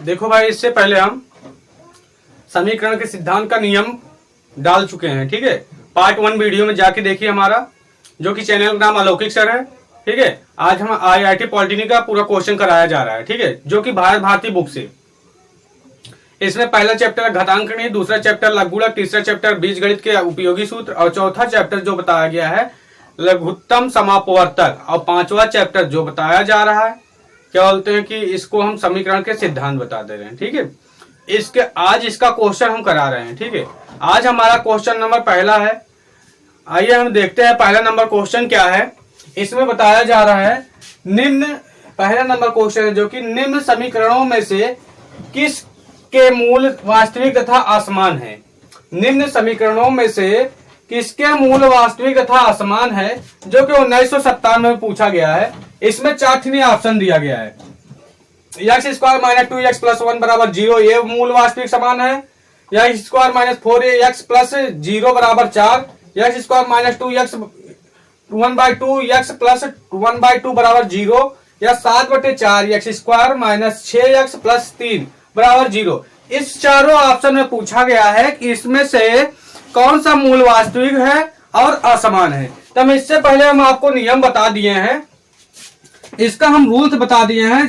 देखो भाई, इससे पहले हम समीकरण के सिद्धांत का नियम डाल चुके हैं। ठीक है, पार्ट 1 वीडियो में जाके देखिए हमारा, जो कि चैनल का नाम अलौकिक सर है। ठीक है, आज हम IIT पॉलिटेक्निक का पूरा क्वेश्चन कराया जा रहा है। ठीक है, जो कि भारत भारती बुक से। इसमें पहला चैप्टर घातांकगणित, दूसरा चैप्टर लघुगणक, तीसरा चैप्टर बीजगणित के उपयोगी सूत्र और चौथा चैप्टर जो बताया गया है लघुत्तम समापवर्तक और पांचवा चैप्टर जो बताया जा रहा है क्या बोलते हैं कि इसको हम समीकरण के सिद्धांत बता दे रहे हैं। ठीक है, आज इसका क्वेश्चन हम करा रहे हैं। ठीक है, आज हमारा क्वेश्चन नंबर पहला है। आइए हम देखते हैं पहला नंबर क्वेश्चन क्या है। इसमें बताया जा रहा है पहला नंबर क्वेश्चन है जो कि निम्न समीकरणों में से किस के मूल वास्तविक तथा असमान है। निम्न समीकरणों में से किसके मूल वास्तविक तथा असमान है, जो कि 1997 में पूछा गया है। इसमें 4 ऑप्शन दिया गया है। x² - 2x + 1 = 0, ये मूल वास्तविक समान है। x² - 4x + 0 = 4, x² - 2x 1/2x + 1/2 = 0, या 7/4 x² - 6x + 3 = 0। इस चारों ऑप्शन में पूछा गया है कि इसमें से कौन सा मूल वास्तविक है और असमान है। तब इससे पहले हम आपको नियम बता दिए हैं, इसका हम रूल्स बता दिए हैं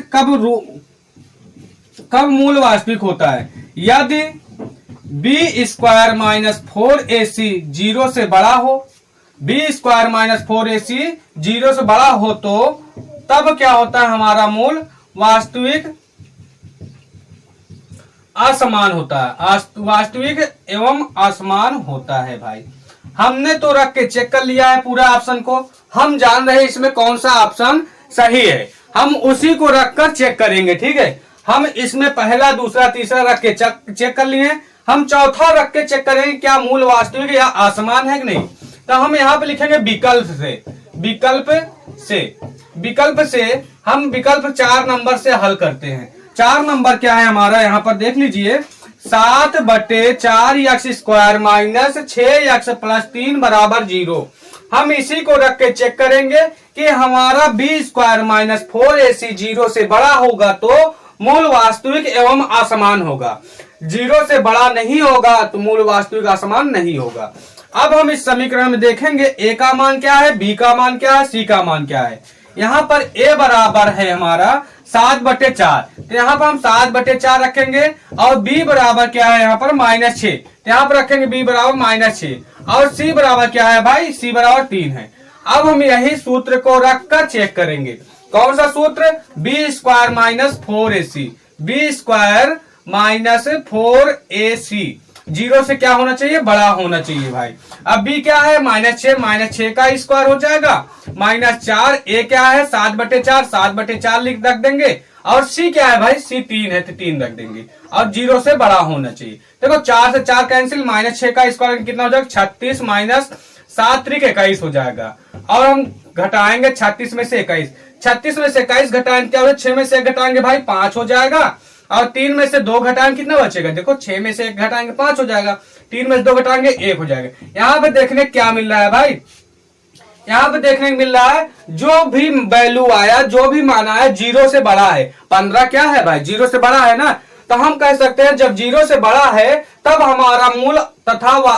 कब मूल वास्तविक होता है। यदि b² - 4ac 0 से बड़ा हो, b² - 4ac 0 से बड़ा हो तो तब क्या होता है, हमारा मूल वास्तविक असमान होता है। वास्तविक एवं असमान होता है। भाई हमने तो रख के चेक कर लिया है पूरा ऑप्शन को, हम जान रहे हैं इसमें कौन सा ऑप्शन सही है, हम उसी को रखकर चेक करेंगे। ठीक है, हम इसमें पहला, दूसरा, तीसरा रख के चेक कर लिए, हम चौथा रख के चेक करेंगे क्या मूल वास्तविक या असमान है कि नहीं। तो हम यहाँ पे लिखेंगे विकल्प से हम विकल्प 4 नंबर से हल करते हैं। 4 नंबर क्या है हमारा, यहाँ पर देख लीजिए, 7/4 x² - 6x + 3 = 0। हम इसी को रख के चेक करेंगे कि हमारा b² - 4ac 0 से बड़ा होगा तो मूल वास्तविक एवं असमान होगा, 0 से बड़ा नहीं होगा तो मूल वास्तविक असमान नहीं होगा। अब हम इस समीकरण में देखेंगे a का मान क्या है, b का मान क्या है, c का मान क्या है। यहाँ पर a बराबर है हमारा 7/4, तो यहाँ पर हम 7/4 रखेंगे, और b बराबर क्या है यहाँ पर -6, तो यहाँ पर रखेंगे b बराबर -6, और c बराबर क्या है भाई, c बराबर 3 है। अब हम यही सूत्र को रखकर चेक करेंगे। कौन सा सूत्र, b² - 4ac, b² - 4ac 0 से क्या होना चाहिए, बड़ा होना चाहिए। भाई अब b क्या है, -6 का स्क्वायर हो जाएगा, -4, a क्या है 7/4, 7/4 रख देंगे, और c क्या है भाई, c 3 है तो 3 रख देंगे, और 0 से बड़ा होना चाहिए। देखो 4 से 4 कैंसिल, -6 का स्क्वायर कितना हो जाएगा, 36 - 7 = 21 हो जाएगा। और हम घटाएंगे 36 में से 21, 36 में से 21 घटाएंगे क्या हो जाएगा, 6 में से 1 घटाएंगे भाई 5 हो जाएगा, और 3 में से 2 घटाएंगे कितना बचेगा, देखो 6 में से 1 घटाएंगे 5 हो जाएगा, 3 में से 2 घटाएंगे 1 हो जाएगा। यहाँ पे देखने क्या मिल रहा है भाई, यहाँ पे देखने को मिल रहा है जो भी वैल्यू आया, जो भी मान आया 0 से बड़ा है। 15 क्या है भाई, 0 से बड़ा है ना, तो हम कह सकते हैं जब 0 से बड़ा है तब हमारा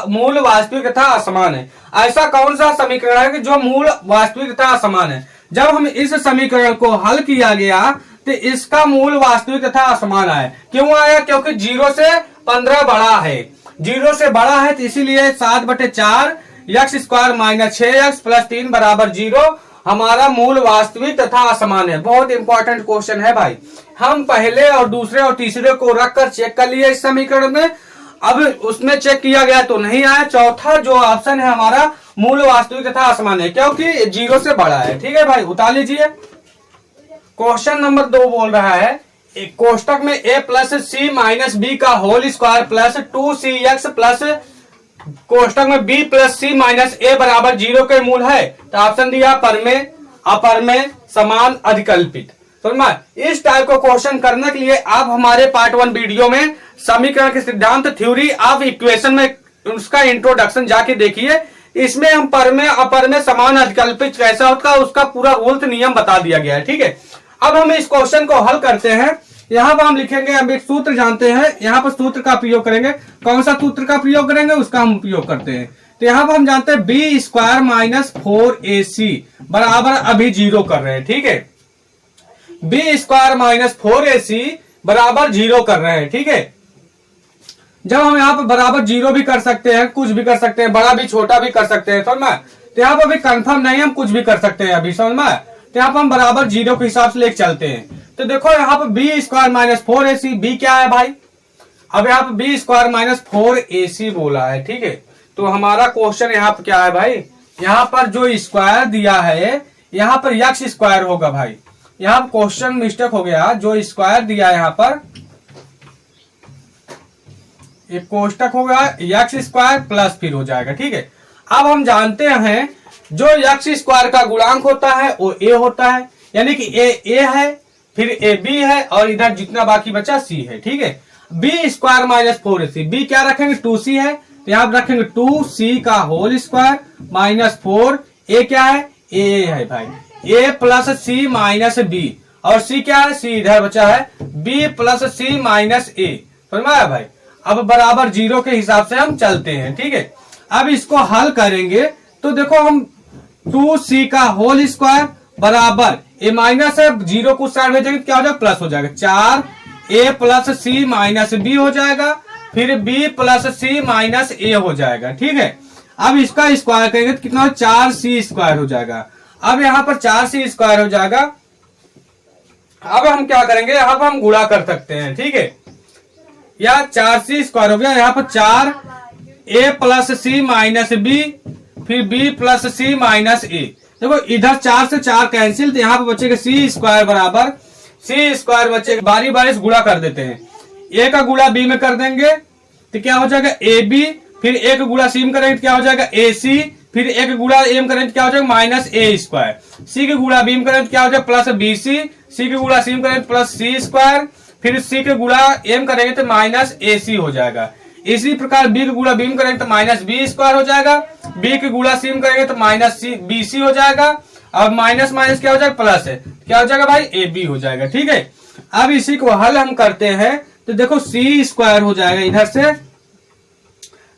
मूल वास्तविक तथा असमान है। ऐसा कौन सा समीकरण है कि जो मूल वास्तविक तथा असमान है। जब हम इस समीकरण को हल किया गया तो इसका मूल वास्तविक तथा असमान आया। क्यों आया, क्योंकि 0 से 15 बड़ा है, 0 से बड़ा है, तो इसीलिए 7/4 x² - 6x + 3 = 0 हमारा मूल वास्तविक तथा असमान है। बहुत इंपॉर्टेंट क्वेश्चन है भाई। हम पहले और दूसरे और तीसरे को रखकर चेक कर लिए इस समीकरण में, अब उसमें चेक किया गया तो नहीं आया। चौथा जो ऑप्शन है हमारा मूल वास्तविक तथा असमान है, क्योंकि 0 से बड़ा है। ठीक है भाई, उतार लीजिए। क्वेश्चन नंबर 2 बोल रहा है, एक कोष्टक में a + c - b का whole square plus 2cx plus कोष्टक में b + c - a = 0 के मूल है। तो ऑप्शन दिया पर में, अपर में, समान, अधिकल्पित। समझ में, इस टाइप को क्वेश्चन करने के लिए आप हमारे पार्ट 1 वीडियो में समीकरण के सिद्धांत, थ्योरी ऑफ इक्वेशन में उसका इंट्रोडक्शन जाके देखिए। इसमें हम पर में, अपर में, समान, अधिकल्पित कैसा होता है उसका पूरा रूल्स नियम बता दिया गया है। ठीक है, अब हम इस क्वेश्चन को हल करते हैं। यहाँ पर हम लिखेंगे, हम एक सूत्र जानते हैं, यहाँ पर सूत्र का प्रयोग करेंगे। कौन सा सूत्र का प्रयोग करेंगे उसका हम उपयोग करते हैं। तो यहाँ पर हम जानते हैं बी स्क्वायर माइनस 4ac बराबर अभी 0 कर रहे हैं, ठीक है। बी स्क्वायर माइनस 4ac बराबर 0 कर रहे हैं, ठीक है। जब हम यहाँ पर बराबर 0 भी कर सकते हैं, कुछ भी कर सकते हैं, बड़ा भी छोटा भी कर सकते हैं, समझ में। तो यहाँ पर अभी कंफर्म नहीं, हम कुछ भी कर सकते हैं अभी, समझ में। तो यहाँ पर हम बराबर 0 के हिसाब से लेके चलते हैं। तो देखो यहाँ पर B square minus 4ac, B क्या है भाई, अब यहाँ पर बी स्क्वायर माइनस 4ac बोला है, ठीक है। तो हमारा क्वेश्चन यहाँ पर क्या है भाई, यहाँ पर जो स्क्वायर दिया है यहाँ पर यक्स स्क्वायर होगा भाई। यहाँ क्वेश्चन मिस्टेक हो गया, जो स्क्वायर दिया है यहाँ पर एक कोष्टक होगा यक्स स्क्वायर प्लस फिर हो जाएगा, ठीक है। अब हम जानते हैं जो यक्स स्क्वायर का गुणांक होता है वो ए होता है, यानी कि ए है, फिर ए बी है, और इधर जितना बाकी बचा सी है, ठीक है। B square minus 4ac, B क्या रखेंगे 2c है, तो यहाँ रखेंगे 2c का होल स्क्वायर माइनस 4, ए क्या है ए है भाई, ए प्लस सी माइनस बी, और सी क्या है सी इधर बचा है, बी प्लस सी माइनस ए, समझ में आया भाई। अब बराबर 0 के हिसाब से हम चलते हैं, ठीक है। अब इसको हल करेंगे तो देखो हम 2c का होल स्क्वायर बराबर ए माइनस है, 0 को साइड भेजेंगे क्या हो जाएगा प्लस हो जाएगा, 4a प्लस सी माइनस बी हो जाएगा, फिर b प्लस सी माइनस ए हो जाएगा, ठीक है। अब इसका स्क्वायर करेंगे तो कितना हो 4c स्क्वायर हो जाएगा। अब यहाँ पर 4c स्क्वायर हो जाएगा। अब हम क्या करेंगे, यहाँ पर हम गुणा कर सकते हैं, ठीक है। या 4c स्क्वायर हो गया, यहाँ पर 4a प्लस सी माइनस बी, फिर b प्लस सी माइनस ए। देखो इधर 4 से 4 कैंसिल, तो यहाँ पे बचेगा c स्क्वायर बराबर c स्क्वायर बचेगा, बारी बारी से गुणा कर देते हैं। a का गुणा b में कर देंगे तो क्या हो जाएगा ab, फिर a का गुणा c में करेंगे तो क्या हो जाएगा ac, फिर a का गुणा a में करेंगे तो क्या हो जाएगा माइनस a स्क्वायर, c के गुणा b में करेंगे तो क्या हो जाएगा प्लस bc, c के गुणा c में करेंगे तो प्लस c स्क्वायर, फिर c के गुणा a में करेंगे तो माइनस ac हो जाएगा। इसी प्रकार b के गुणा b में करेंगे तो माइनस b स्क्वायर हो जाएगा, b के गुणा c में करेंगे तो माइनस bc हो जाएगा, और माइनस माइनस क्या हो जाएगा प्लस है, क्या हो जाएगा भाई ab हो जाएगा, ठीक है। अब इसी को हल हम करते हैं तो देखो c स्क्वायर हो जाएगा इधर से,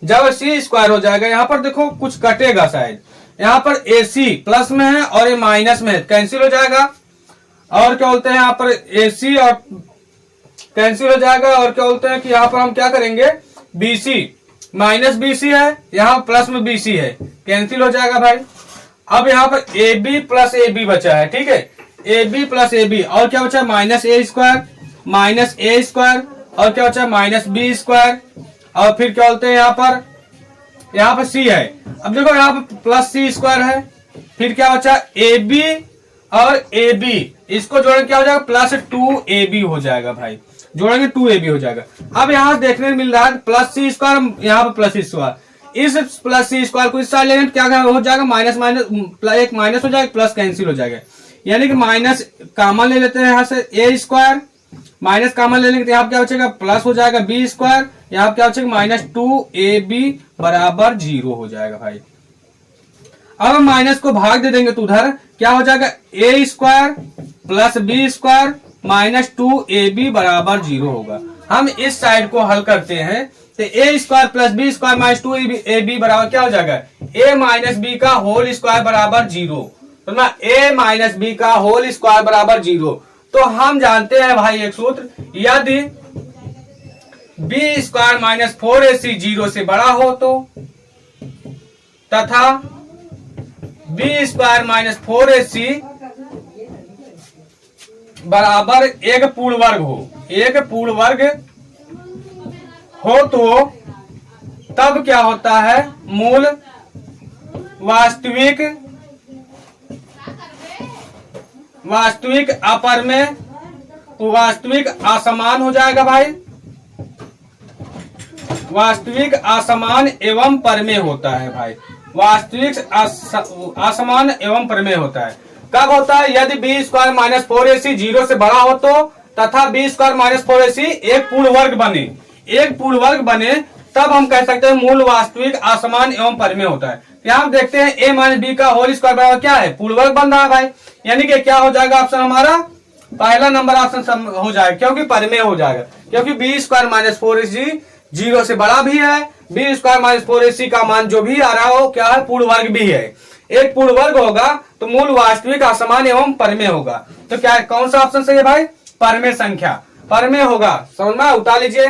जब c स्क्वायर हो जाएगा यहाँ पर देखो कुछ कटेगा शायद, यहाँ पर ac प्लस में है और ये माइनस में है, कैंसिल हो जाएगा, और क्या बोलते हैं यहाँ पर ac और कैंसिल हो जाएगा, और क्या बोलते हैं कि यहाँ पर हम क्या करेंगे BC माइनस BC है, यहाँ प्लस में BC है, कैंसिल हो जाएगा भाई। अब यहाँ पर AB प्लस AB बचा है, ठीक है, AB प्लस AB, और क्या बचा है minus A square minus A square, और क्या बचा है माइनस B स्क्वायर, और फिर क्या बोलते हैं यहाँ पर C है। अब देखो यहाँ पर प्लस C स्क्वायर है, फिर क्या बचा AB और AB, इसको जोड़ेंगे क्या हो जाएगा प्लस 2AB हो जाएगा भाई, जोड़ेंगे 2AB हो जाएगा। अब यहाँ देखने में मिल रहा है प्लस C स्क्वायर, यहाँ पर प्लस C स्क्वायर, इस प्लस C स्क्वायर को इस साइड लेंगे क्या हो जाएगा माइनस माइनस, एक माइनस हो जाएगा, प्लस कैंसिल हो जाएगा, यानी कि माइनस कॉमन ले लेते हैं यहाँ से A स्क्वायर, माइनस कॉमन ले लेंगे तो यहाँ क्या बचेगा प्लस हो जाएगा B स्क्वायर, यहाँ क्या बचेगा माइनस 2AB बराबर 0 हो जाएगा भाई। अब हम माइनस को भाग दे देंगे तो उधर क्या हो जाएगा A square plus B square minus 2AB बराबर 0 होगा। हम इस साइड को हल करते हैं तो A square plus B square minus 2AB बराबर क्या हो जाएगा A माइनस B का होल स्क्वायर बराबर 0, तो ना A माइनस B का होल स्क्वायर बराबर 0। तो हम जानते हैं भाई एक सूत्र, यदि B स्क्वायर माइनस 4AC 0 से बड़ा हो तो, तथा B स्क्वायर माइनस 4AC बराबर एक पूर्ण वर्ग हो, एक पूर्ण वर्ग हो तो तब क्या होता है मूल वास्तविक अपर में वास्तविक असमान हो जाएगा भाई, वास्तविक असमान एवं परमेय होता है भाई, वास्तविक असमान एवं परमेय होता है। कब होता है यदि B स्क्वायर माइनस 4AC 0 से बड़ा हो तो, तथा B स्क्वायर माइनस 4AC एक पूर्ण वर्ग बने, एक पूर्ण वर्ग बने, तब हम कह सकते हैं मूल वास्तविक असमान एवं परमेय होता है। यहाँ देखते हैं A माइनस B का होल स्क्वायर बराबर क्या है पूर्ण वर्ग बन रहा है भाई, यानी कि क्या हो जाएगा ऑप्शन हमारा पहला नंबर ऑप्शन हो जाएगा, क्योंकि परिमेय हो जाएगा, क्योंकि बी स्क्वायर माइनस 4ac 0 से बड़ा भी है, बी स्क्वायर माइनस 4ac का मान जो भी आ रहा हो क्या है, पूर्ण वर्ग भी है। एक पूर्ण वर्ग होगा तो मूल वास्तविक असमान एवं परिमेय होगा। तो क्या कौन सा ऑप्शन सही है भाई, परिमेय संख्या, परिमेय होगा। समझ में उतार लीजिए।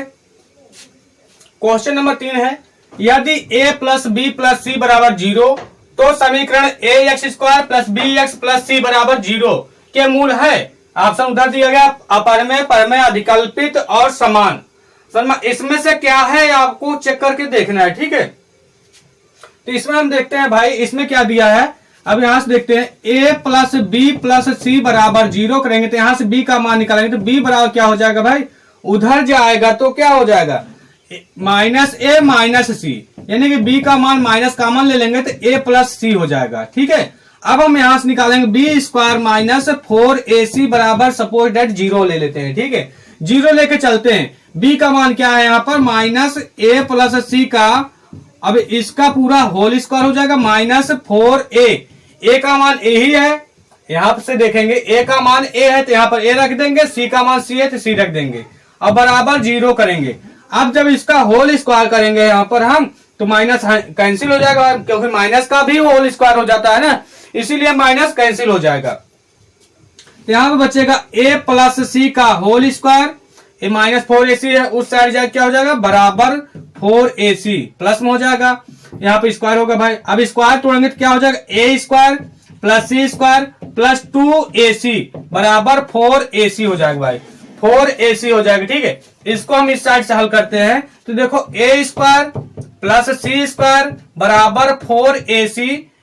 क्वेश्चन नंबर 3 है, यदि a plus B plus C बराबर 0 तो समीकरण ax square plus B X plus C बराबर 0 के मूल है। ऑप्शन उधर दिया गया, अपरिमेय, परिमेय, अधिकल्पित और समान। इसमें से क्या है आपको चेक करके देखना है, ठीक है। तो इसमें हम देखते हैं भाई, इसमें क्या दिया है, अब यहां से देखते हैं a plus B plus C बराबर 0 करेंगे तो यहां से b का मान निकालेंगे तो b बराबर क्या हो जाएगा भाई, उधर जाएगा तो क्या हो जाएगा, माइनस ए माइनस सी, यानी कि b का मान माइनस कॉमन ले लेंगे तो a प्लस सी हो जाएगा, ठीक है। अब हम यहां से निकालेंगे बी स्क्वायर माइनस 4ac बराबर सपोज डेट 0 ले लेते हैं, ठीक है। 0 लेके चलते हैं, b का मान क्या है यहाँ पर, माइनस a प्लस सी का, अब इसका पूरा होल स्क्वायर हो जाएगा माइनस 4a, a का मान a ही है, यहां से देखेंगे a का मान a है तो यहां पर a रख देंगे, c का मान c है तो c रख देंगे, अब बराबर 0 करेंगे। अब जब इसका होल स्क्वायर करेंगे यहां पर हम तो माइनस कैंसिल हो जाएगा, क्योंकि माइनस का भी होल स्क्वायर हो जाता है ना, इसीलिए माइनस कैंसिल हो जाएगा। तो यहां पर बचेगा a प्लस सी का होल स्क्वायर, ये माइनस 4ac है, उस साइड जाए क्या हो जाएगा, बराबर 4ac प्लस में हो जाएगा, यहाँ पे स्क्वायर होगा भाई। अब स्क्वायर तोड़ेंगे तो क्या हो जाएगा, a square plus c square plus 2ac बराबर 4ac हो जाएगा भाई, 4ac हो जाएगा, ठीक है। इसको हम इस साइड से हल करते हैं तो देखो a square plus c square बराबर 4ac,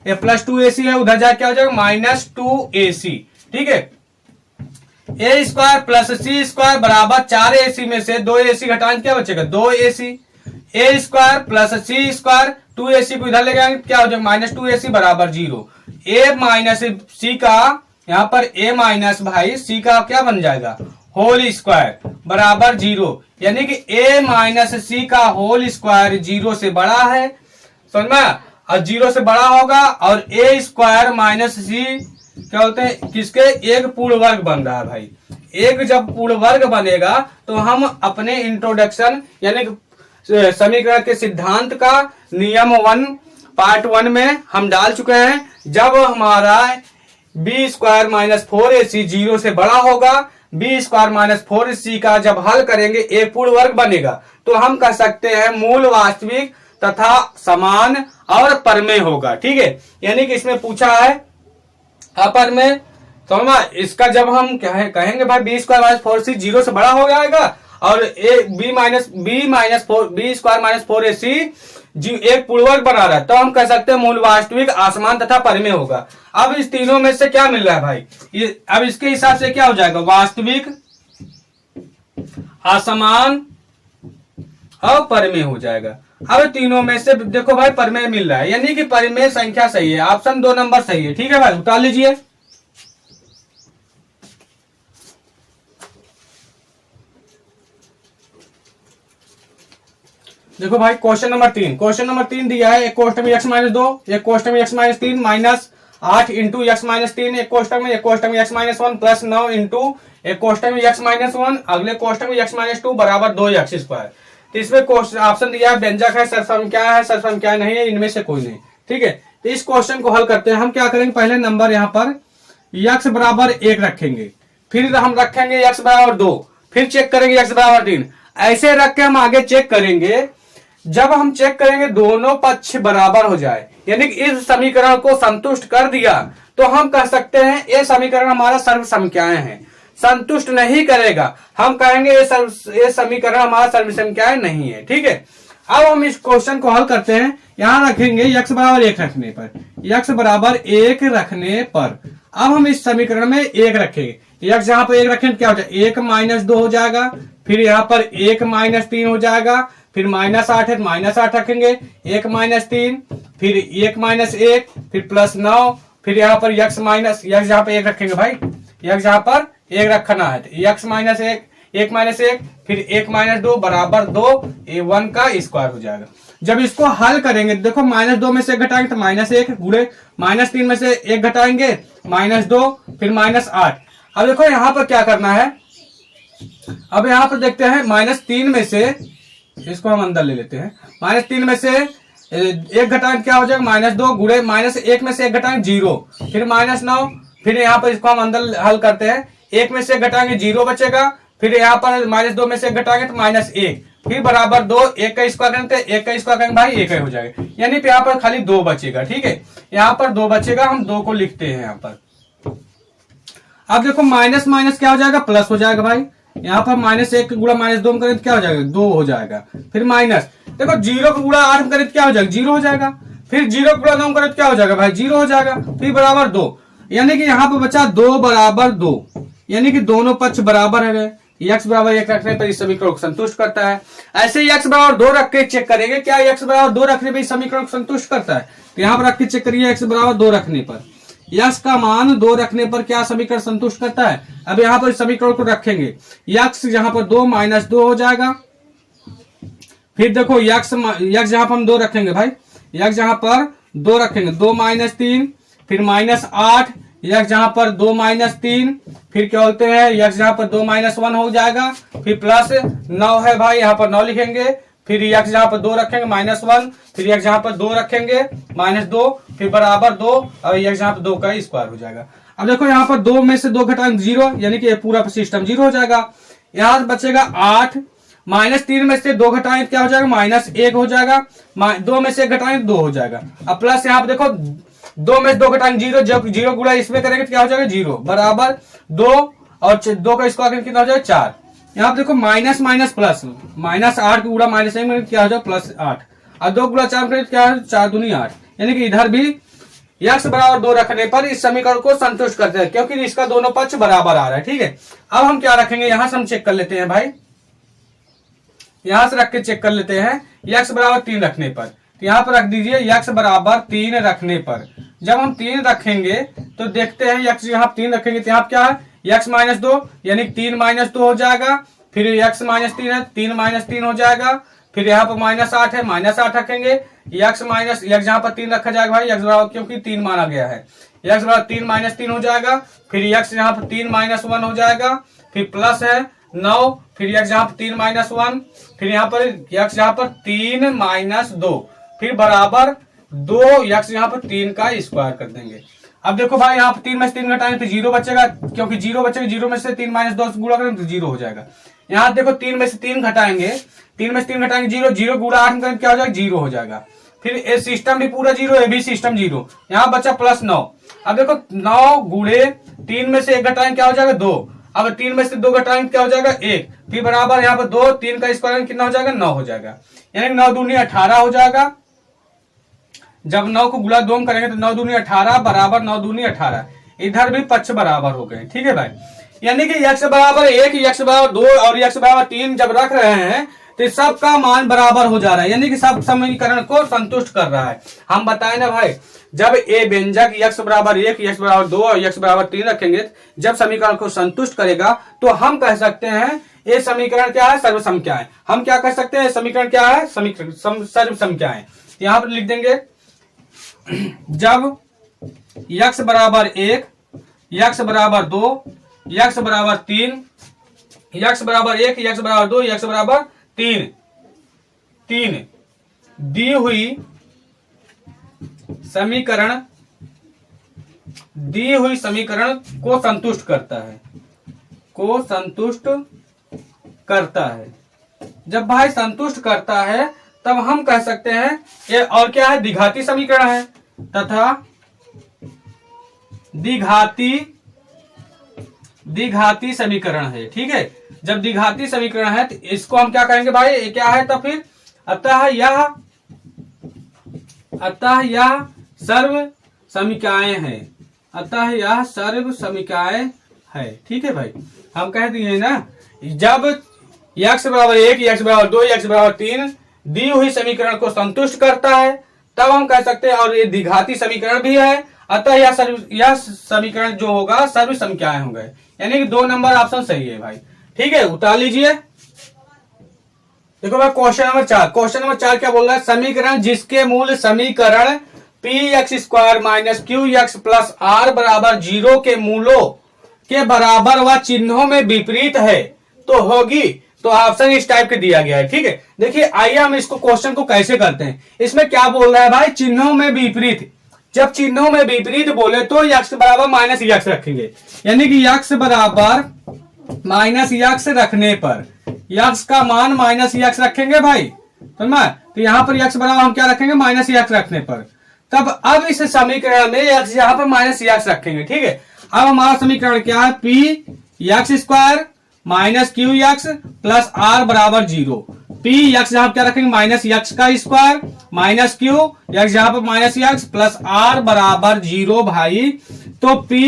ये प्लस 2ac है, उधर जाके क्या हो जाएगा, माइनस 2ac, ठीक है। a square plus c square बराबर 4ac में से 2ac घटाएंगे क्या बचेगा, 2ac, a square plus c square 2ac को इधर ले जाएंगे क्या हो जाएगा, माइनस 2ac बराबर 0। a माइनस सी का, यहाँ पर a माइनस भाई सी का क्या बन जाएगा, होल स्क्वायर बराबर 0, यानी कि a माइनस सी का होल स्क्वायर 0 से बड़ा है, समझ में, और 0 से बड़ा होगा, और a स्क्वायर माइनस सी क्या होते हैं, किसके, एक पूर्ण वर्ग बन रहा है भाई। एक जब पूर्ण वर्ग बनेगा तो हम अपने इंट्रोडक्शन यानी समीकरण के सिद्धांत का नियम 1 पार्ट 1 में हम डाल चुके हैं। जब हमारा बी स्क्वायर माइनस 4ac 0 से बड़ा होगा, बी स्क्वायर माइनस 4c का जब हल करेंगे एक पूर्ण वर्ग बनेगा, तो हम कह सकते हैं मूल वास्तविक तथा समान और परिमेय होगा, ठीक है। यानी कि इसमें पूछा है अपरिमेय, तो इसका जब हम कहेंगे भाई बी स्क्वायर माइनस 4c 0 से बड़ा हो जाएगा और बी स्क्वायर माइनस 4ac एक पूर्ण वर्ग बना रहा है, तो हम कह सकते हैं मूल वास्तविक असमान तथा परिमेय होगा। अब इस तीनों में से क्या मिल रहा है भाई, ये अब इसके हिसाब से क्या हो जाएगा, वास्तविक, असमान और परिमेय हो जाएगा। अब तीनों में से देखो भाई परिमेय मिल रहा है, यानी कि परिमेय संख्या सही है, ऑप्शन 2 नंबर सही है, ठीक है भाई, उतार लीजिए। देखो भाई क्वेश्चन नंबर 3 दिया है, एक कोष्टक में x माइनस 2, एक कोष्टक में x minus 3 minus 8 into x minus 3, एक कोष्टक में x माइनस 1 प्लस 9 इंटू एक कोष्टक में x माइनस 1, अगले कोष्टक में x माइनस 2 बराबर 2x स्क्वायर। तो इसमें ऑप्शन दिया है व्यंजक है, सरसंख्या है, सरसंख्या नहीं है, इनमें से कोई नहीं, ठीक है। तो इस क्वेश्चन को हल करते हैं। हम क्या करेंगे, पहले नंबर यहाँ पर x बराबर 1 रखेंगे, फिर हम रखेंगे x बराबर 2, फिर चेक करेंगे x बराबर 3, ऐसे रख के हम आगे चेक करेंगे। जब हम चेक करेंगे दोनों पक्ष बराबर हो जाए, यानी कि इस समीकरण को संतुष्ट कर दिया, तो हम कह सकते हैं ये समीकरण हमारा सर्व संख्याएं हैं। संतुष्ट नहीं करेगा, हम कहेंगे ये समीकरण हमारा सर्व संख्याएं नहीं है, ठीक है। अब हम इस क्वेश्चन को हल करते हैं। यहां रखेंगे x बराबर 1 रखने पर, x बराबर 1 रखने पर अब हम इस समीकरण में 1 रखेंगे, x जहां पर 1 रखेंगे क्या हो जाएगा, 1 माइनस 2 हो जाएगा, फिर यहाँ पर 1 माइनस 3 हो जाएगा, फिर माइनस 8 है माइनस 8 रखेंगे, 1 माइनस 3, फिर 1 माइनस 1, फिर प्लस 9, फिर यहाँ पर x जहाँ पर 1 रखेंगे भाई, x जहाँ पर 1 रखना है तो x माइनस 1, 1 माइनस 1, फिर 1 माइनस 2 बराबर 2, ये 1 का स्क्वायर हो जाएगा। जब इसको हल करेंगे देखो माइनस 2 में से 1 घटाएंगे तो माइनस 1 गुणे माइनस 3 में से 1 घटाएंगे माइनस 2, फिर माइनस 8। अब देखो यहाँ पर क्या करना है, अब यहाँ पर देखते हैं -3 में से, इसको हम अंदर ले लेते हैं, -3 में से एक घटाएं क्या हो जाएगा, -2 गुणे -1 में से एक घटाएं 0, फिर -9, फिर यहाँ पर इसको हम अंदर हल करते हैं, 1 में से एक घटाएंगे 0 बचेगा, फिर यहाँ पर -2 में से एक घटाएंगे तो -1, फिर बराबर 2, 1 का स्क्वायर करेंगे, 1 का स्क्वायर करेंगे भाई 1 हो जाएगा, यानी यहाँ पर खाली 2 बचेगा। ठीक है, यहाँ पर 2 बचेगा, हम 2 को लिखते हैं यहाँ पर। अब देखो माइनस माइनस क्या हो जाएगा, प्लस हो जाएगा भाई, यहाँ पर -1 गुणा -2 में करें तो क्या हो जाएगा, 2 हो जाएगा, फिर माइनस, देखो 0 को गुणा 8 में करें तो क्या हो जाएगा, 0 हो जाएगा, फिर 0 को गुणा 9 करें तो क्या हो जाएगा भाई, 0 हो जाएगा, फिर बराबर 2, यानी कि यहाँ पर बचा 2 बराबर 2, यानी कि दोनों पक्ष बराबर है, x बराबर 1 रखने पर इस समीकरण को संतुष्ट करता है। ऐसे ही x बराबर 2 रख के चेक करेंगे, क्या x बराबर 2 रखने पर इस समीकरण को संतुष्ट करता है, तो यहाँ पर रख के चेक करिए, x बराबर 2 रखने पर, x का मान 2 रखने पर क्या समीकरण संतुष्ट करता है। अब यहाँ पर समीकरण को रखेंगे, x यहाँ पर 2 -2 हो जाएगा, फिर देखो x यहाँ पर हम 2 रखेंगे भाई, x यहाँ पर 2 रखेंगे, 2 -3, फिर -8, x यहाँ पर 2 -3, फिर क्या बोलते हैं x यहाँ पर 2 -1 हो जाएगा, फिर प्लस 9 है भाई, यहाँ पर 9 लिखेंगे, फिर x यहाँ पर 2 रखेंगे -1, फिर x यहाँ पर 2 रखेंगे -2, फिर बराबर 2, और x यहाँ पर 2 का स्क्वायर हो जाएगा। अब देखो यहाँ पर 2 में से 2 घटाएंगे 0, यानी कि पूरा सिस्टम 0 हो जाएगा। यहाँ बचेगा 8, -3 में से 2 घटाएंगे क्या हो जाएगा, -1 हो जाएगा, 2 में से 1 घटाएंगे 2 हो जाएगा। अब प्लस यहाँ पर देखो 2 में से 2 घटाएंगे 0, जब 0 गुणा इसमें करेंगे तो क्या हो जाएगा 0, बराबर 2, और 2 का स्क्वायर करेंगे कितना हो जाएगा 4। यहाँ पे देखो माइनस माइनस प्लस, -8 गुणा -1 में क्या हो जाएगा +8, और 2 गुणा 4 में क्या है 4 दूनी 8, यानी कि इधर भी x बराबर 2 रखने पर इस समीकरण को संतुष्ट करते हैं, क्योंकि इसका दोनों पक्ष बराबर आ रहा है। ठीक है, अब हम क्या रखेंगे, यहां से हम चेक कर लेते हैं भाई, यहां से रख के चेक कर लेते हैं, x बराबर 3 रखने पर, तो यहाँ पर रख दीजिए x बराबर 3 रखने पर, जब हम 3 रखेंगे तो देखते हैं x यहाँ 3 रखेंगे तो यहाँ क्या है x -2, यानी 3 -2 हो जाएगा, फिर x -3 है 3 -3 हो जाएगा, फिर यहाँ पर -8 है -8 रखेंगे, x यहाँ पर 3 रखा जाएगा भाई, x बराबर क्योंकि 3 माना गया है, x बराबर 3 -3 हो जाएगा, फिर x यहाँ पर 3 -1 हो जाएगा, फिर प्लस है 9, फिर x यहाँ पर 3 -1, फिर यहाँ पर x यहाँ पर 3 -2, फिर बराबर 2, x यहाँ पर 3 का स्क्वायर कर देंगे। अब देखो भाई यहाँ पर 3 में से 3 घटाएंगे तो 0 बचेगा, क्योंकि 0 बचेगा, 0 में से 3 -2 गुणा करेंगे तो 0 हो जाएगा। यहाँ देखो 3 में से 3 घटाएंगे, 3 में से 3 घटाएंगे 0, 0 गुणा 8 करेंगे क्या हो जाएगा 0 हो जाएगा, फिर ए सिस्टम भी पूरा 0, ए भी सिस्टम 0, यहाँ बचा +9। अब देखो 9 गुणे 3 में से 1 घटाएंगे क्या हो जाएगा 2, अब 3 में से 2 घटाएंगे क्या हो जाएगा 1, फिर बराबर यहाँ पर 2, 3 का स्क्वायर कितना हो जाएगा 9 हो जाएगा, यानी 9 दूनी 18 हो जाएगा। जब 9 को गुणा 2 करेंगे तो 9 दूनी 18 बराबर 9 दूनी 18, इधर भी पक्ष बराबर हो गए। ठीक है भाई, यानी कि x बराबर 1, x बराबर 2 और x बराबर 3 जब रख रहे हैं तो सबका मान बराबर हो जा रहा है, यानी कि सब समीकरण को संतुष्ट कर रहा है। हम बताए ना भाई, जब ए व्यंजक x बराबर 1, x बराबर 2 और x बराबर 3 रखेंगे, जब समीकरण को संतुष्ट करेगा तो हम कह सकते हैं ये समीकरण क्या है, सर्वसम क्या है। हम क्या कह सकते हैं, समीकरण क्या है, समीकरण सर्वसम क्या है। यहाँ पर लिख देंगे, जब x बराबर 1, x बराबर 2, x बराबर 3, x बराबर 1, x बराबर 2, x बराबर 3 दी हुई समीकरण को संतुष्ट करता है, जब भाई संतुष्ट करता है तब हम कह सकते हैं ये और क्या है, द्विघाती समीकरण है तथा द्विघाती समीकरण है। ठीक है, जब द्विघाती समीकरण है तो इसको हम क्या कहेंगे भाई, ये क्या है, तो फिर अतः यह सर्व समीकाएं है। ठीक है भाई, हम कह दिए ना, जब x बराबर 1, x बराबर 2, x बराबर 3 दी हुई समीकरण को संतुष्ट करता है तब हम कह सकते हैं, और ये द्विघाती समीकरण भी है, अतः यह समीकरण जो होगा सर्व समीकाएं होंगे, यानी कि 2 नंबर ऑप्शन सही है भाई। ठीक है, उतार लीजिए। देखो भाई क्वेश्चन नंबर 4 क्या बोल रहा है, समीकरण जिसके मूल समीकरण px² - qx + r बराबर 0 के मूलों के बराबर व चिन्हों में विपरीत है तो होगी। तो ऑप्शन इस टाइप के दिया गया है, ठीक है। देखिए आइए हम इसको क्वेश्चन को कैसे करते हैं। इसमें क्या बोल रहा है भाई, चिन्हों में विपरीत। जब चिन्हों में विपरीत बोले तो यक्स बराबर माइनस यक्स रखेंगे, यानी कि यक्स बराबर माइनस यक्स रखने पर यक्स का मान माइनस यक्स रखेंगे भाई, समझ। तो यहां पर यक्स बराबर हम क्या रखेंगे, माइनस यक्स रखने पर। तब अब इस समीकरण में यक्स यहां पर माइनस यक्स रखेंगे, ठीक है। अब हमारा समीकरण क्या है, p x square minus q x plus are बराबर 0। पी यक्स यहां क्या रखेंगे, माइनस यक्स का स्क्वायर माइनस क्यू यक्स यहां पर माइनस यक्स प्लस आर बराबर 0 भाई। तो पी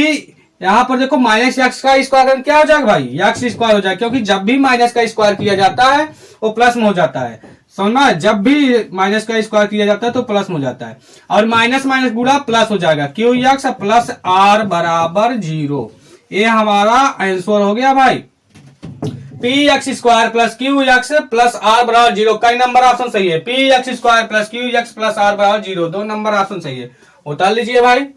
यहां पर देखो माइनस यक्स का स्क्वायर क्या हो जाएगा भाई, यक्स स्क्वायर हो जाएगा, क्योंकि जब भी माइनस का स्क्वायर किया जाता है वो प्लस में हो जाता है, समझना। जब भी माइनस का स्क्वायर किया जाता है तो प्लस में हो जाता है, और माइनस माइनस गुणा प्लस हो जाएगा, क्यू यक्स प्लस आर बराबर 0। ये हमारा आंसर हो गया भाई, p x square plus Q x plus are बराबर 0। कई नंबर ऑप्शन सही है, p x square plus Q x plus are बराबर 0, 2 नंबर ऑप्शन सही है, उतार लीजिए भाई।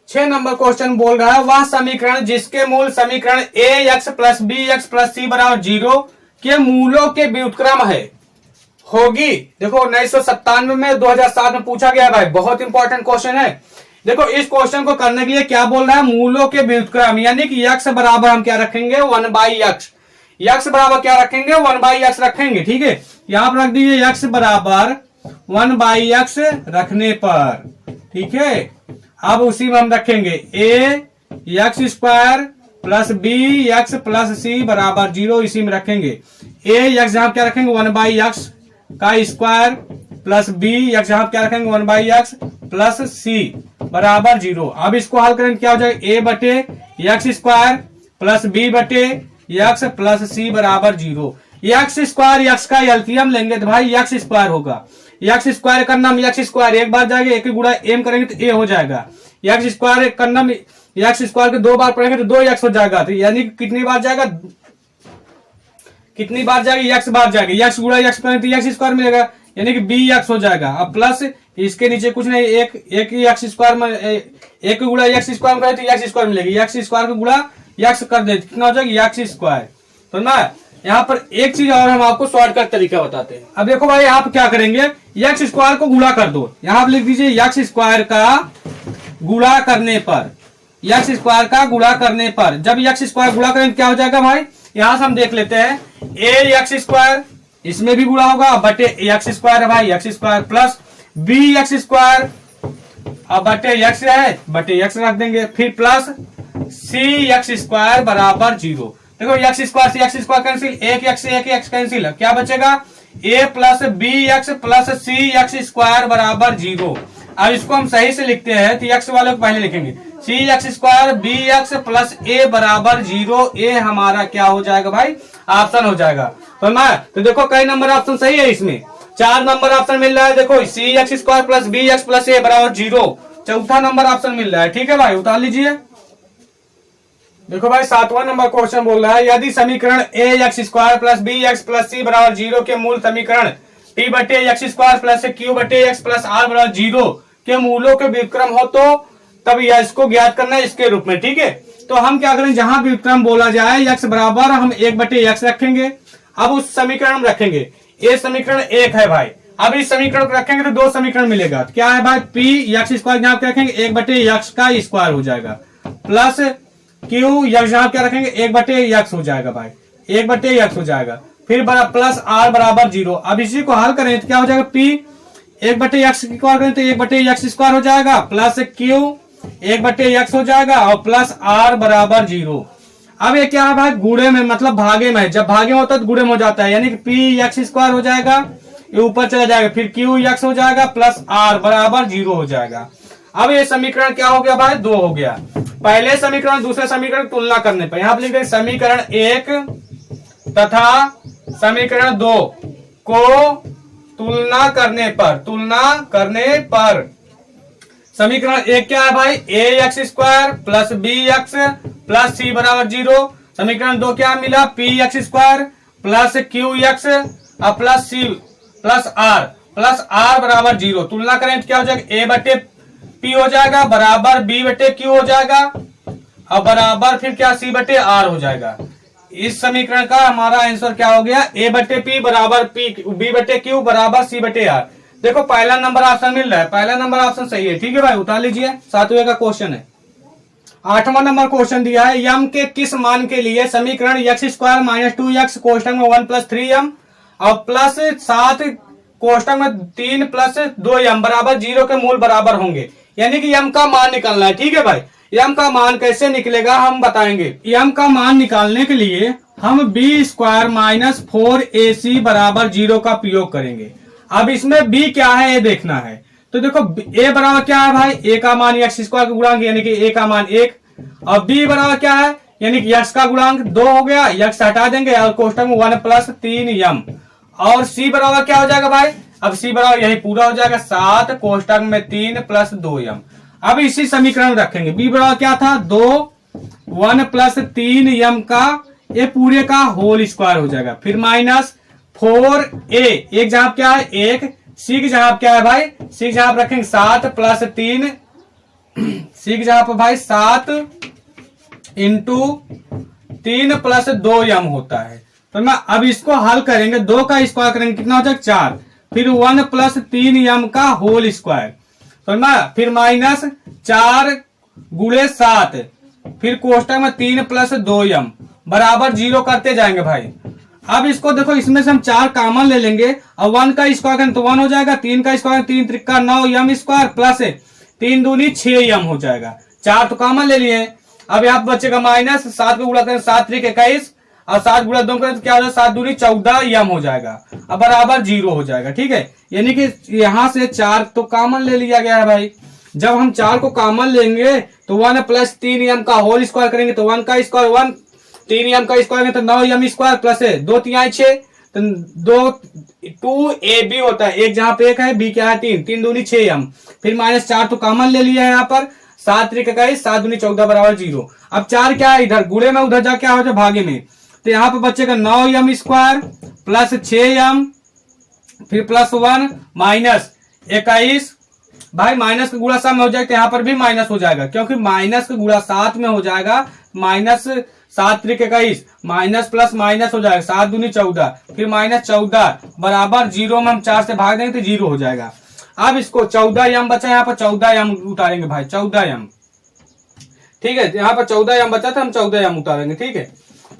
6 नंबर क्वेश्चन बोल रहा है, वह समीकरण जिसके मूल समीकरण A X plus B X plus C बराबर 0 के मूलों के व्युत्क्रम है होगी। देखो 1997 में 2007 में पूछा गया भाई, बहुत इंपॉर्टेंट क्वेश्चन है। देखो इस क्वेश्चन को करने के लिए क्या बोल रहा है, मूलों के व्युत्क्रम, यानी कि यक्स बराबर हम क्या रखेंगे, 1/x। यक्स बराबर क्या रखेंगे, 1/x रखेंगे, ठीक है। यहां पर रख दीजिए यक्स बराबर 1/x रखने पर, ठीक है। अब उसी में हम रखेंगे A X square plus B X plus C बराबर 0, इसी में रखेंगे। ए यक्स यहां क्या रखेंगे, 1/x का स्क्वायर प्लस बी यक्स यहां क्या रखेंगे, 1/x प्लस सी बराबर 0। अब इसको हल करेंगे क्या हो जाएगा, ए बटे यक्स स्क्वायर प्लस बी बटे यक्स प्लस सी बराबर 0। यक्स स्क्वायर यक्स का एलसीएम लेंगे तो भाई यक्स स्क्वायर होगा। यक्स स्क्वायर का नाम यक्स स्क्वायर एक बार जाएगा, एक गुणा एम करेंगे तो ए हो जाएगा। यक्स स्क्वायर का नाम यक्स स्क्वायर को 2 बार पढ़ेंगे तो 2x हो जाएगा, तो यानी कितनी बार जाएगा, कितनी बार जाएगी, यक्स बार जाएगी। यक्स गुणा यक्स करेंगे तो यक्स स्क्वायर मिलेगा, यानी कि बी यक्स हो जाएगा। अब प्लस इसके नीचे कुछ नहीं, एक यक्स स्क्वायर में एक गुणा यक्स स्क्वायर में तो यक्स स्क्वायर मिलेगी, यक्स स्क्वायर को गुणा यक्स कर दे कितना हो जाएगा, यक्स स्क्वायर। तो ना यहाँ पर एक चीज और हम आपको शॉर्टकट तरीका बताते हैं। अब देखो भाई आप क्या करेंगे, यक्स स्क्वायर को गुणा कर दो, यहाँ पर लिख दीजिए यक्स स्क्वायर का गुणा करने पर, यक्स स्क्वायर का गुणा करने पर, जब यक्स स्क्वायर गुणा करेंगे क्या हो जाएगा भाई, यहां से हम देख लेते हैं, ए यक्स स्क्वायर इसमें भी गुणा होगा बटे एक्स स्क्वायर है भाई, x square plus B x square, अब बटे एक्स है बटे एक्स रख देंगे, फिर प्लस सी एक्स स्क्वायर बराबर 0। देखो एक्स स्क्वायर से एक्स स्क्वायर कैंसिल, एक एक्स कैंसिल, क्या बचेगा, ए प्लस बी एक्स प्लस सी एक्स स्क्वायर बराबर 0। अब इसको हम सही से लिखते हैं तो एक्स वाले को पहले लिखेंगे, C X square B X plus A बराबर 0। ए हमारा क्या हो जाएगा भाई, ऑप्शन हो जाएगा। तो देखो कई नंबर ऑप्शन सही है, इसमें 4 नंबर ऑप्शन मिल रहा है। देखो C X square plus B X plus A बराबर 0, चौथा नंबर ऑप्शन मिल रहा है, ठीक है भाई, उतार लीजिए। देखो भाई 7वां नंबर क्वेश्चन बोल रहा है, यदि समीकरण A X square plus B X plus C बराबर 0 के मूल समीकरण टी बटे एक्स स्क्वायर प्लस क्यू बटे एक्स प्लस आर बराबर 0 के मूलों के व्युत्क्रम हो तो तब यह इसको ज्ञात करना है इसके रूप में, ठीक है। तो हम क्या करें, जहां व्युत्क्रम बोला जाए एक्स बराबर हम 1 बटे एक्स रखेंगे। अब उस समीकरण में रखेंगे, ये समीकरण 1 है भाई, अब इस समीकरण को रखेंगे तो 2 समीकरण मिलेगा, तो क्या है भाई, पी एक्स स्क्वायर यहाँ क्या रखेंगे, 1 बटे एक्स का स्क्वायर हो जाएगा, प्लस क्यू एक्स यहाँ क्या रखेंगे, 1 बटे एक्स हो जाएगा भाई, 1 बटे एक्स हो जाएगा, फिर प्लस आर बराबर 0। अब इसी को हल करें तो क्या हो जाएगा, पी 1 बटे एक्स स्क्वायर करें तो 1 बटे एक्स स्क्वायर हो जाएगा, प्लस क्यू 1 बटे एक्स हो जाएगा और प्लस आर बराबर 0। अब ये क्या है भाई, गुणे में मतलब भागे में, जब भागे में होता है तो गुणे में हो जाता है, यानी कि पी एक्स स्क्वायर हो जाएगा, ये ऊपर चला जाएगा, फिर क्यू एक्स हो जाएगा प्लस आर बराबर 0 हो जाएगा। अब ये समीकरण क्या हो गया भाई, 2 हो गया। पहले समीकरण दूसरे समीकरण की तुलना करने पर यहां पर लिख देंगे समीकरण 1 तथा समीकरण 2 को तुलना करने पर समीकरण 1 क्या है भाई, A X square plus B X plus C बराबर 0। समीकरण 2 क्या मिला, P x square plus Q x plus C plus are बराबर 0। तुलना करें तो क्या हो जाएगा, ए बटे P हो जाएगा बराबर B बटे Q हो जाएगा और बराबर फिर क्या C बटे R हो जाएगा। इस समीकरण का हमारा आंसर क्या हो गया, A बटे P बराबर B बटे Q बराबर C बटे R। देखो पहला नंबर ऑप्शन मिल रहा है, पहला नंबर ऑप्शन सही है। ठीक है भाई, उतार लीजिए। 7वें का क्वेश्चन है। 8वां नंबर क्वेश्चन दिया है, यम के किस मान के लिए समीकरण x स्क्वायर माइनस 2x कोष्टक में 1 प्लस 3m और प्लस 7 कोष्टक में 3 प्लस 2m बराबर 0 के मूल बराबर होंगे। यानी कि यम का मान निकालना है। ठीक है भाई, यम का मान कैसे निकलेगा हम बताएंगे। यम का मान निकालने के लिए हम बी स्क्वायर माइनस 4ac बराबर 0 का प्रयोग करेंगे। अब इसमें b क्या है ये देखना है। तो देखो a बराबर क्या है भाई, a का मान x स्क्वायर का गुणांक यानी कि a का मान 1 और b बराबर क्या है यानी कि x का गुणांक 2 हो गया, x हटा देंगे और कोष्टक में 1 प्लस 3m और c बराबर क्या हो जाएगा भाई, अब c बराबर यही पूरा हो जाएगा 7 कोष्टक में 3 प्लस 2m। अब इसी समीकरण रखेंगे b बराबर क्या था 2 1 प्लस 3m का ये पूरे का होल स्क्वायर हो जाएगा, फिर माइनस 4a एक जहां क्या है 1, c की जहां क्या है भाई, c की जहां रखेंगे 7 प्लस 3, c की जहां पर भाई 7 इंटू 3 प्लस 2m होता है। तो मैं अब इसको हल करेंगे, 2 का स्क्वायर करेंगे कितना हो जाएगा 4, फिर 1 प्लस 3m का होल स्क्वायर, तो मैं फिर माइनस 4 गुणे 7 फिर कोष्टक में 3 प्लस 2m बराबर 0 करते जाएंगे भाई। अब इसको देखो इसमें से हम 4 कॉमन ले लेंगे और 1 का स्क्वायर करें तो 1 हो जाएगा, 3 का square 3 Trika 9m square plus 3 दूनी 6m हो जाएगा। 4 तो कॉमन ले लिए। अब यहाँ बचेगा माइनस 7 को गुणा करें 7 त्रिक 21 और 7 गुणा 2 करें तो क्या हो जाएगा 7 दूनी 14m हो जाएगा अब बराबर 0 हो जाएगा। ठीक है, यानी कि यहाँ से 4 तो कॉमन ले लिया गया है भाई। जब हम 4 को कॉमन लेंगे तो 1 प्लस 3m का होल स्क्वायर करेंगे तो 1 का स्क्वायर 1, 3m का स्क्वायर तो 9m स्क्वायर प्लस 2 3 6 तो 2ab होता है, एक जहां पे 1 है b क्या है 3, 3 दूनी 6m फिर माइनस 4 तो कॉमन ले लिया है यहाँ पर 7 त्रिक 21 7 दूनी 14 बराबर 0। अब 4 क्या है इधर गुणे में, उधर जा क्या हो जाए भागे में, तो यहाँ पे बचेगा 9m स्क्वायर प्लस 6m फिर प्लस 1 माइनस 21 भाई माइनस का गुणा 7 में हो जाएगा तो यहाँ पर भी माइनस हो जाएगा क्योंकि माइनस का गुणा 7 में हो जाएगा, माइनस 7 त्रिक 21 माइनस प्लस माइनस हो जाएगा 7 दूनी 14 फिर माइनस 14 बराबर 0 में हम 4 से भाग देंगे तो 0 हो जाएगा। अब इसको 14m बचा, यहाँ पर 14m उतारेंगे भाई 14m। ठीक है, यहाँ पर 14m बचा था हम 14m उतारेंगे। ठीक है,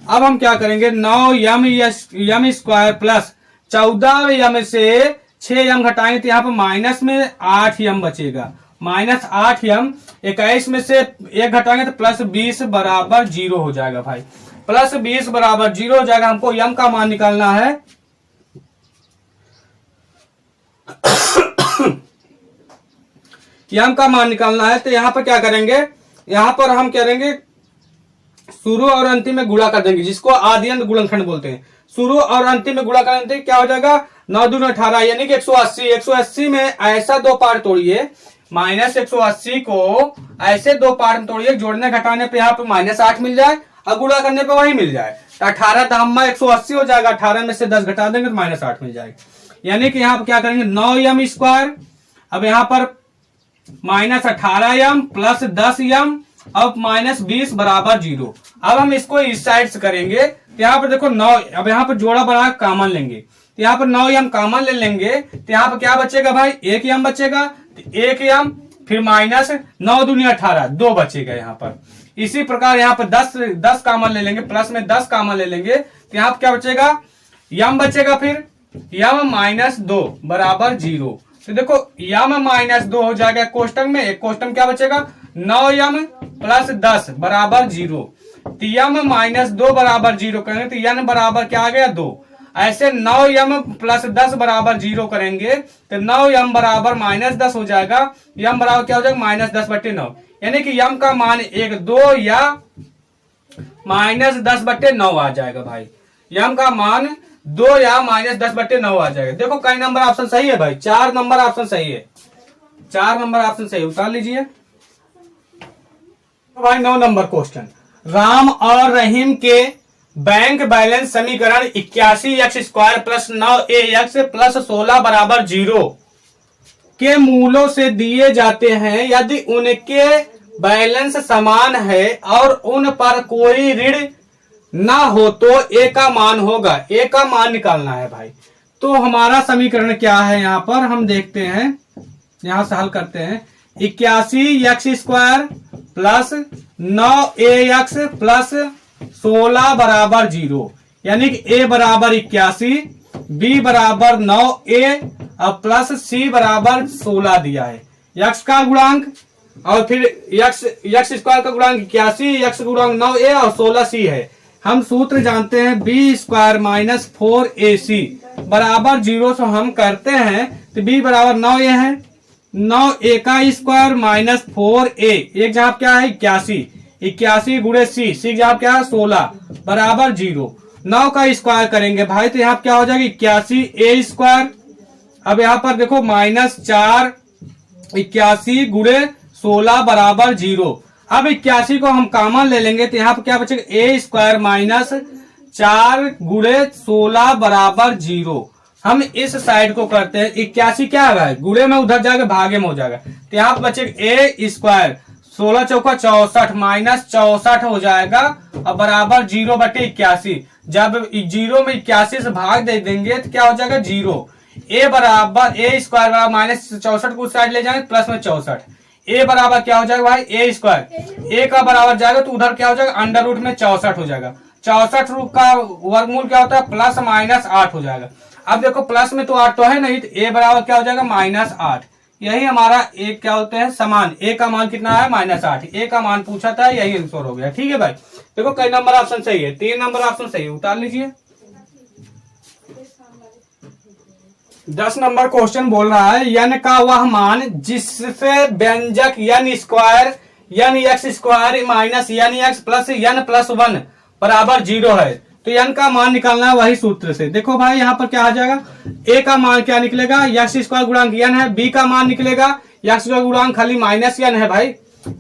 अब हम क्या करेंगे 9m स्क्वायर प्लस 14m से 6m घटाएंगे तो यहाँ पर माइनस में 8m बचेगा, माइनस 8m 21 में से 1 घटाएंगे तो प्लस 20 बराबर 0 हो जाएगा भाई, प्लस 20 बराबर 0 हो जाएगा। हमको m का मान निकालना है m का मान निकालना है तो यहाँ पर क्या करेंगे, यहाँ पर हम करेंगे शुरू और अंतिम में गुणा कर देंगे जिसको आद्यंत गुणनखंड बोलते हैं। शुरू और अंतिम में गुणा करेंगे क्या हो जाएगा 9 दूनी 18 यानी कि 180। 180 में ऐसा 2 पार्ट तोड़िए, माइनस 180 को ऐसे 2 पार्ट में तोड़िए, जोड़ने घटाने पे यहाँ पे माइनस 8 मिल जाए और गुणा करने पे वही मिल जाए। 18 धामा 180 हो जाएगा, 18 में से 10 घटा देंगे तो माइनस 8 मिल जाएगा। यानी कि यहाँ पे क्या करेंगे 9m स्क्वायर, अब यहाँ पर माइनस 18m प्लस 10m अब माइनस 20 बराबर 0। अब हम इसको इस साइड से करेंगे तो यहाँ पर देखो 9, अब यहाँ पर जोड़ा बना कॉमन लेंगे तो यहाँ पर 9m कॉमन ले लेंगे तो यहाँ पर क्या बचेगा भाई 1m बचेगा, 1m फिर माइनस 9 दूनी 18 2 बचेगा यहाँ पर। इसी प्रकार यहाँ पर 10 कॉमन ले लेंगे, प्लस में 10 कॉमन ले लेंगे तो यहाँ पर क्या बचेगा m बचेगा, फिर m माइनस 2 बराबर 0। तो देखो m माइनस 2 हो जाएगा कोष्टक में, एक कोष्टक क्या बचेगा 9m प्लस 10 बराबर 0। तो m माइनस 2 बराबर 0 करेंगे तो n बराबर क्या आ गया 2। ऐसे 9m प्लस 10 बराबर 0 करेंगे तो 9m बराबर माइनस 10 हो जाएगा, m बराबर क्या हो जाएगा माइनस 10 बट्टे 9, यानी कि m का मान 1 2 या माइनस 10 बट्टे 9 आ जाएगा भाई। m का मान 2 या माइनस 10 बट्टे 9 आ जाएगा। देखो कई नंबर ऑप्शन सही है भाई, 4 नंबर ऑप्शन सही है, 4 नंबर ऑप्शन सही, उतार लीजिए भाई। 9 नंबर क्वेश्चन, राम और रहीम के बैंक बैलेंस समीकरण 81x square plus 9ax plus 16 बराबर 0 के मूलों से दिए जाते हैं यदि उनके बैलेंस समान है और उन पर कोई ऋण ना हो तो ए का मान होगा। ए का मान निकालना है भाई। तो हमारा समीकरण क्या है यहाँ पर हम देखते हैं, यहां से हल करते हैं। 81x² प्लस 9ax प्लस 16 बराबर 0, यानी कि a बराबर 81, b बराबर 9a और प्लस c बराबर 16 दिया है। x का गुणांक और फिर x स्क्वायर का गुणांक 81, x गुणांक 9a और 16c है। हम सूत्र जानते हैं b स्क्वायर माइनस 4ac बराबर 0 से हम करते हैं तो b बराबर 9a है, 9a का स्क्वायर माइनस 4a, एक जहां क्या है 81, 81 गुणे c जहां क्या है 16 बराबर 0। 9 का स्क्वायर करेंगे भाई तो यहाँ क्या हो जाएगा 81a स्क्वायर। अब यहाँ पर देखो माइनस 4 81 गुणे 16 बराबर 0। अब 81 को हम कॉमन ले लेंगे तो यहाँ पर क्या बचेगा a स्क्वायर माइनस 4 गुणे 16 बराबर 0। हम इस साइड को करते हैं, 81 क्या है गुणे में उधर जाके भागे में हो जाएगा तो यहाँ पर बचेगा a स्क्वायर 16 चौका 64 माइनस 64 हो जाएगा और बराबर 0 बटे 81। जब 0 में 81 से भाग दे देंगे तो क्या हो जाएगा 0। a बराबर a स्क्वायर बराबर माइनस 64 को उस साइड ले जाएंगे प्लस में 64। a बराबर क्या हो जाएगा भाई a स्क्वायर, a का बराबर जाएगा तो उधर क्या हो जाएगा अंडर रूट में 64 हो जाएगा। 64 रूट का वर्गमूल क्या होता है प्लस माइनस 8 हो जाएगा। अब देखो प्लस में तो 8 तो है नहीं तो a बराबर क्या हो जाएगा माइनस 8। यही हमारा एक क्या होते हैं समान, a का मान कितना है माइनस 8, a का मान पूछा था यही आंसर हो गया। ठीक है भाई, देखो कई नंबर ऑप्शन सही है, 3 नंबर ऑप्शन सही है, उतार लीजिए। 10 नंबर क्वेश्चन बोल रहा है n का वह मान जिससे व्यंजक n square n x square minus n x plus n plus 1 बराबर 0 है। तो n का मान निकालना है वही सूत्र से। देखो भाई यहाँ पर क्या आ जाएगा, a का मान क्या निकलेगा x स्क्वायर गुणांक n है, b का मान निकलेगा x का गुणांक खाली माइनस n है भाई,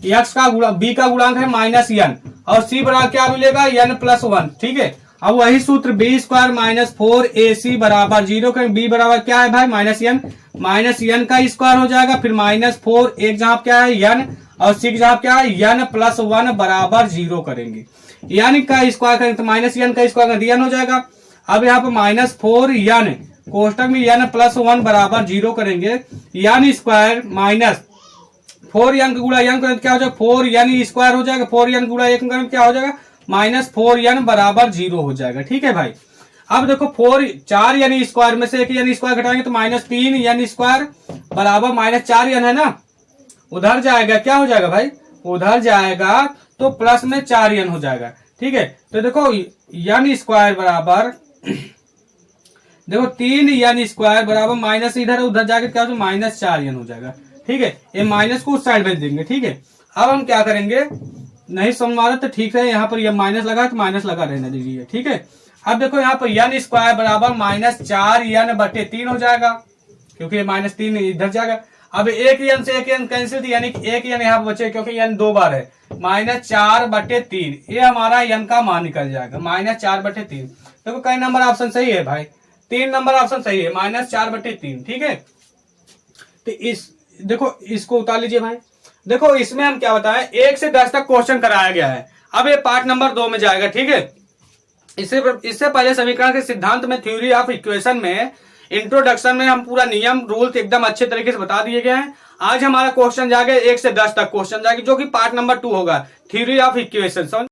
x का b का गुणांक है माइनस n और c बराबर क्या मिलेगा n प्लस 1। ठीक है, अब वही सूत्र b स्क्वायर माइनस 4ac बराबर 0 का b बराबर क्या है भाई माइनस n का स्क्वायर हो जाएगा, फिर माइनस 4 एक जहां क्या है n और c जहां क्या है n प्लस 1 बराबर 0 करेंगे। n का स्क्वायर करेंगे तो माइनस n का स्क्वायर कर n हो जाएगा। अब यहाँ पर माइनस 4n कोष्टक में n प्लस 1 बराबर 0 करेंगे, n स्क्वायर माइनस 4n का गुणा n करेंगे क्या हो जाएगा 4n स्क्वायर हो जाएगा, 4n गुणा 1 करेंगे क्या हो जाएगा माइनस 4n बराबर 0 हो जाएगा। ठीक है भाई, अब देखो 4 n स्क्वायर में से एक n स्क्वायर घटाएंगे तो माइनस 3n स्क्वायर बराबर माइनस 4n है ना, उधर जाएगा क्या हो जाएगा भाई उधर जाएगा तो प्लस में 4n हो जाएगा। ठीक है, तो देखो n स्क्वायर बराबर देखो 3n स्क्वायर बराबर माइनस इधर उधर जाकर क्या हो माइनस 4n हो जाएगा। ठीक है, ये माइनस को उस साइड भेज देंगे। ठीक है, अब हम क्या करेंगे, नहीं समझ में आ रहा तो ठीक है, यहाँ पर यह माइनस लगा तो माइनस लगा रहने दीजिए। ठीक है, अब देखो यहाँ पर n स्क्वायर बराबर माइनस 4n बटे 3 हो जाएगा क्योंकि माइनस 3 इधर जाएगा। अब एक n से एक n कैंसिल थी यानी कि एक n यहाँ पर बचे क्योंकि n 2 बार है, माइनस 4 बटे 3 ये हमारा n का मान निकल जाएगा माइनस 4 बटे 3। देखो कई नंबर ऑप्शन सही है भाई, 3 नंबर ऑप्शन सही है माइनस 4 बटे 3। ठीक है, तो इस देखो इसको उतार लीजिए भाई। देखो इसमें हम क्या बताएं 1 से 10 तक क्वेश्चन कराया गया है। अब ये पार्ट नंबर 2 में जाएगा। ठीक है, इससे पहले समीकरण के सिद्धांत में थ्योरी ऑफ इक्वेशन में इंट्रोडक्शन में हम पूरा नियम रूल्स एकदम अच्छे तरीके से बता दिए गए हैं। आज हमारा क्वेश्चन जाएगा 1 से 10 तक क्वेश्चन जाएगा जो कि पार्ट नंबर 2 होगा, थ्योरी ऑफ इक्वेशन।